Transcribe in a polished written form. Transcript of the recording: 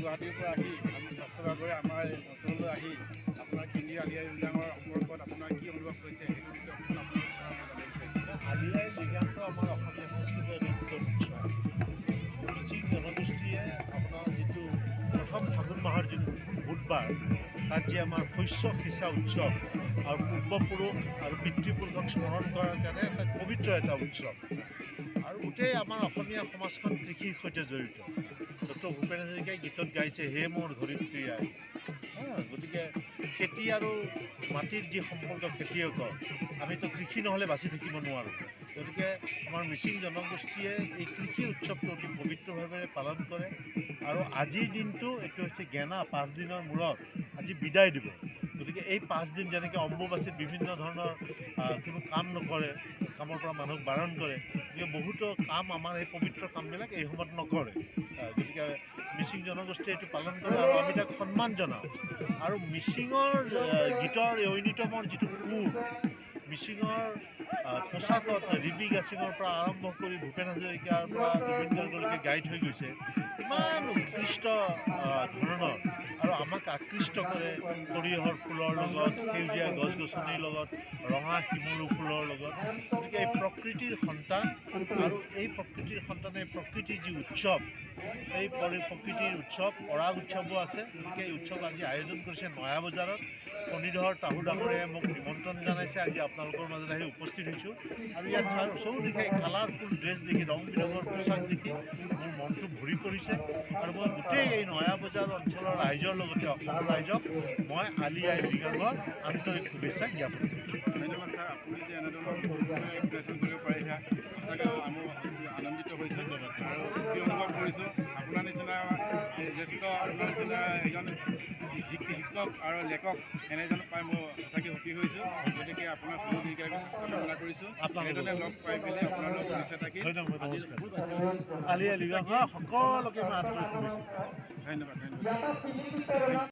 গুৱাহাটীৰ পৰা আহি বাস্তৱভাৱে আমাৰ অঞ্চললৈ আহি আপোনাৰ কেন্দ্ৰীয় আলি আই লৃগাঙৰ সম্পৰ্কত আপোনাৰ কি অনুভৱ কৰিছে সেইটো বিষয়ে আপোনাৰ আলি আই লৃগাংটো আমাৰ অসমীয়া সংস্কৃতিৰ নৃত্য উৎসৱ। মিচিং জনগোষ্ঠীয়ে আপোনাৰ যিটো প্ৰথম ফাগুন মাহৰ যিটো বুধবাৰ তাত যি আমাৰ শস্য সিঁচা উৎসৱ আৰু পূৰ্বপুৰুষ আৰু পিতৃপুৰুষক স্মৰণ কৰাৰ কাৰণে এটা পবিত্ৰ এটা উৎসৱ। আৰু গোটেই আমাৰ অসমীয়া সমাজখন কৃষিৰ সৈতে জড়িত। ডক্টৰ ভূপেন হাজৰিকাই গীতত গাইছে হে মোৰ ধৰিত্ৰী আই। গতিকে খেতি আৰু মাটিৰ যি সম্পৰ্ক খেতিয়কৰ, আমিতো কৃষি নহ'লে বাচি থাকিব নোৱাৰোঁ। গতিকে আমাৰ মিচিং জনগোষ্ঠীয়ে এই কৃষি উৎসৱটো অতি পবিত্ৰভাৱে পালন কৰে। আৰু আজিৰ দিনটো এইটো হৈছে গেনা 5 দিনৰ মূৰত আজি বিদায় দিব। গতিকে এই 5 দিন যেনেকৈ অম্বুবাচীত বিভিন্ন ধৰণৰ কোনো কাম নকৰে, কামৰ পৰা মানুহক বাৰণ কৰে, গতিকে বহুতো কাম আমাৰ এই পবিত্ৰ কামবিলাক এই সময়ত নকৰে। গতিকে মিচিং জনগোষ্ঠীয়ে এইটো পালন কৰে আৰু আমি তাক সন্মান জনাওঁ। আৰু মিচিঙৰ গীতৰ ঐনিতমৰ যিটো সুৰ, মিচিঙৰ পোচাকত ৰিবি গাছিঙৰ পৰা আৰম্ভ কৰি ভূপেন হাজৰিকাৰ পৰা জুবিন গাৰ্গলৈকে গাই থৈ গৈছে, ইমান উৎকৃষ্ট ধৰণৰ আৰু আমাক আকৃষ্ট কৰে সৰিয়হৰ ফুলৰ লগত, সেউজীয়া গছ গছনিৰ লগত, ৰঙা শিমলু ফুলৰ লগত। গতিকে এই প্ৰকৃতিৰ সন্তান আৰু এই প্ৰকৃতিৰ সন্তানে প্ৰকৃতিৰ যি উৎসৱ, এই প্ৰকৃতিৰ উৎসৱ পৰাগ উৎসৱো আছে। গতিকে এই উৎসৱ আজি আয়োজন কৰিছে নয়া বজাৰত। ফণীধৰ তাহু ডাঙৰীয়াই মোক নিমন্ত্ৰণ জনাইছে, আজি আপোনালোকৰ মাজত আহি উপস্থিত হৈছোঁ। আৰু ইয়াত চৌদিশে কালাৰফুল ড্ৰেছ দেখি, ৰং বিৰঙৰ পোচাক দেখি মোৰ মনটো ভৰি পৰিছে। আৰু মই গোটেই এই নয়া বজাৰ অঞ্চলৰ ৰাইজৰ লগতে অসমৰ ৰাইজক মই আলি আই লৃগাঙৰ আন্তৰিক শুভেচ্ছা জ্ঞাপন কৰিছোঁ। ধন্যবাদ ছাৰ, আপুনি যে এনেধৰণৰ এক্সপ্ৰেশ্যন কৰিব পাৰিছে সঁচাকৈ আমি আনন্দিত হৈছোঁ আৰু সুখী অনুভৱ কৰিছোঁ। আপোনাৰ নিচিনা জ্যেষ্ঠ, আপোনাৰ নিচিনা এজন শিক্ষক আৰু লেখক এনেজন পাই মই সঁচাকৈ সুখী হৈছোঁ। গতিকে আপোনাক কোনো দীৰ্ঘায়ু স্বাস্থ্য কামনা কৰিছোঁ। এনেধৰণে লগ পাই পেলি আপোনাৰ লগত শুভেচ্ছা থাকি আলি আই লৃগাঙৰ সকলোকে মই আন্তৰিক শুভেচ্ছা। ধন্যবাদ।